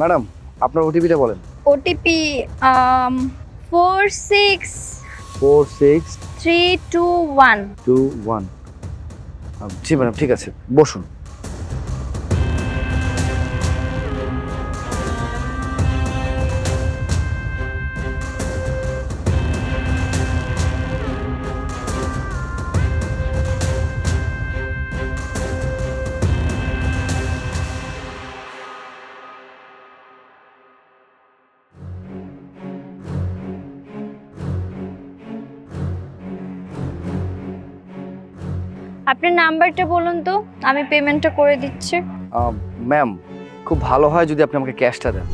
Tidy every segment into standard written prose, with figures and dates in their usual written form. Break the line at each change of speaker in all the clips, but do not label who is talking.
Madam আপনার ওটিপিটা বলেন।
ওটিপি 46321।
21। জি ম্যাডাম, ঠিক আছে, বসুন।
আপনার নাম্বারটা বলুন তো, আমি পেমেন্টটা করে দিচ্ছি।
ম্যাম, খুব ভালো হয় যদি আপনি আমাকে ক্যাশটা দেন।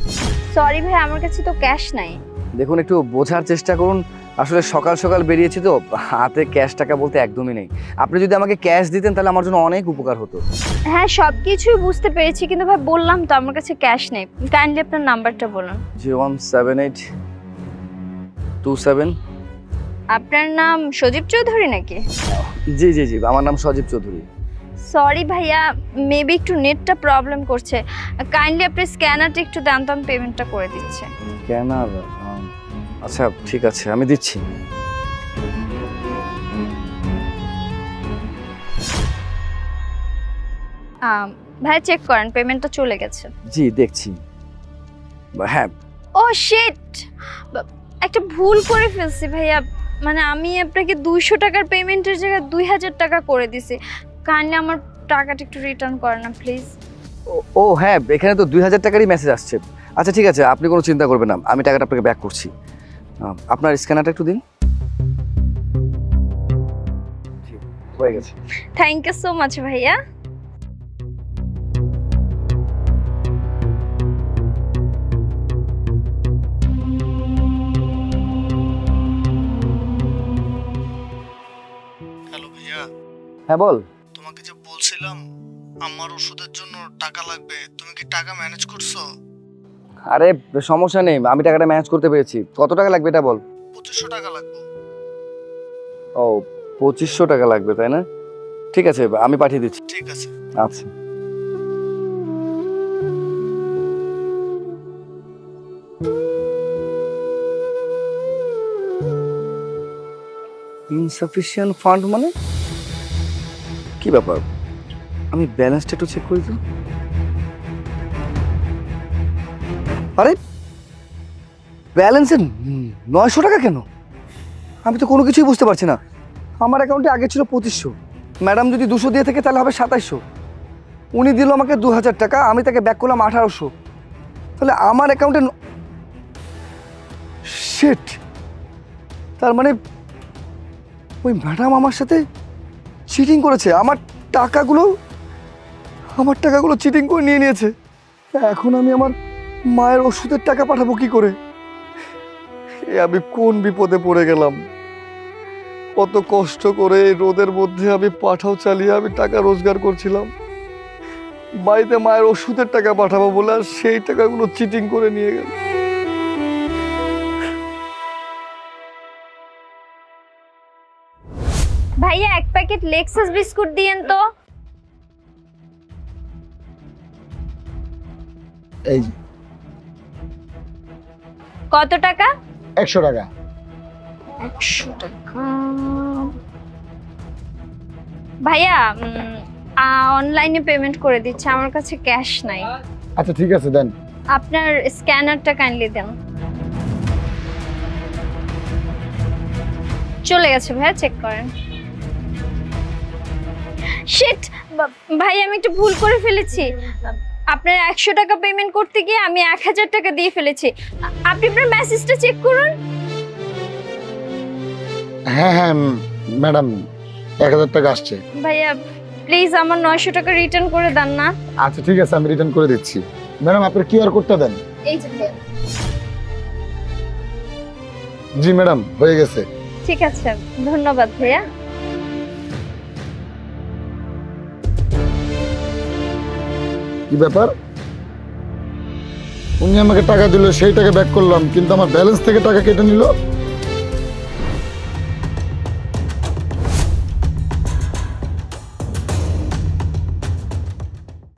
সরি ভাই, আমার কাছে তো ক্যাশ নাই।
দেখুন, একটু বোঝার চেষ্টা করুন, আসলে সকাল সকাল বেরিয়েছি তো, হাতে ক্যাশ টাকা বলতে একদমই নেই। আপনি যদি আমাকে ক্যাশ দিতেন তাহলে আমার জন্য অনেক উপকার হতো।
হ্যাঁ, সব কিছুই বুঝতে পেরেছি, কিন্তু ভাই বললাম তো আমার কাছে ক্যাশ নেই। কাইন্ডলি আপনার নাম্বারটা বলুন।
017827।
আপনার নাম সজীব চৌধুরী নাকি?
জি জি জি, আমার নাম সজীব চৌধুরী।
সরি ভাইয়া, মেবি একটু নেটটা প্রবলেম করছে। কাইন্ডলি আপনি স্ক্যানারটা একটু দেন তো, আমি পেমেন্টটা করে দিচ্ছি।
স্ক্যানার? আচ্ছা ঠিক আছে, আমি দিচ্ছি।
ভাই চেক করেন, পেমেন্টটা চলে গেছে।
জি দেখছি। হ্যাঁ।
ও শিট, একটা ভুল করে ফেলছি ভাইয়া। মানে আমি আপনাকে 200 টাকার পেমেন্টের জায়গায় 2000 টাকা করে দিছি। কাইন্ডলি আমার টাকাটা একটু রিটার্ন করেন না প্লিজ।
ও হ্যাঁ, এখানে তো 2000 টাকারই মেসেজ আসছে। আচ্ছা ঠিক আছে, আপনি কোনো চিন্তা করবেন না, আমি টাকাটা আপনাকে ব্যাক করছি। আপনার স্ক্যানারটা একটু দিন। হয়ে গেছে।
থ্যাংক ইউ সো মাচ ভাইয়া।
হ্যালো ভাইয়া,
হ্যাঁ বল।
তোমাকে যে বলছিলাম আমার ওষুধের জন্য টাকা লাগবে, তুমি কি টাকা ম্যানেজ করছো?
আরে সমস্যা নেই, আমি টাকাটা ম্যানেজ করতে পেরেছি। কত টাকা লাগবে এটা বল।
2500 টাকা লাগবে।
ও 2500 টাকা লাগবে তাই না? ঠিক আছে, আমি পাঠিয়ে দিচ্ছি।
ঠিক আছে।
আচ্ছা। ইনসাফিশিয়েন্ট ফান্ড মানে কি ব্যাপার? আমি ব্যালেন্সটা একটু চেক করি তো। আরে ব্যালেন্সে 900 টাকা কেন? আমি তো কোনো কিছুই বুঝতে পারছি না। আমার অ্যাকাউন্টে আগে ছিল 2500। ম্যাডাম যদি 200 দিয়ে থাকে তাহলে হবে 2700। উনি দিল আমাকে 2000 টাকা, আমি তাকে ব্যাক করলাম 1800। তাহলে আমার অ্যাকাউন্টে শিট। তার মানে ওই ম্যাডাম আমার সাথে চিটিং করেছে। আমার টাকাগুলো চিটিং করে নিয়ে নিয়েছে। এখন আমি আমার মায়ের ওষুধের টাকা পাঠাবো কি করে? আমি কোন বিপদে পড়ে গেলাম। কত কষ্ট করে রোদের মধ্যে আমি পাঠাও চালিয়ে আমি টাকা রোজগার করছিলাম, বাড়িতে মায়ের ওষুধের টাকা পাঠাবো বলে, আর সেই টাকাগুলো চিটিং করে নিয়ে গেল।
ভাইয়া এক প্যাকেট লেক্সাস বিস্কুট দিয়েন তো।
এই
কত টাকা?
100 টাকা।
100 টাকা। ভাইয়া অনলাইনে পেমেন্ট করে দিচ্ছি, আমার কাছে ক্যাশ নাই।
আচ্ছা ঠিক আছে দেন।
আপনার স্ক্যানারটা কাইন্ডলি দেন। চলে গেছে ভাইয়া, চেক করেন। শিট ভাই, আমি একটু ভুল করে ফেলেছি। আপনার 100 টাকা পেমেন্ট করতে গিয়ে আমি 1000 টাকা দিয়ে ফেলেছি। আপনি আপনার মেসেজটা চেক করুন।
হ্যাঁ হ্যাঁ ম্যাডাম, 1000 টাকা আসছে।
ভাইয়া প্লিজ আমার 900 টাকা রিটার্ন করে দেন না।
আচ্ছা ঠিক আছে, আমি রিটার্ন করে দিচ্ছি। ম্যাডাম আপনার কিউআর কোডটা দেন।
এই যে ভাইয়া।
জি ম্যাডাম, হয়ে গেছে।
ঠিক আছে, ধন্যবাদ ভাইয়া।
কি ব্যাপার? উনি আমাকে টাকা দিল, সেই টাকা ব্যাক করলাম, কিন্তু আমার ব্যালেন্স থেকে টাকা কেটে নিল।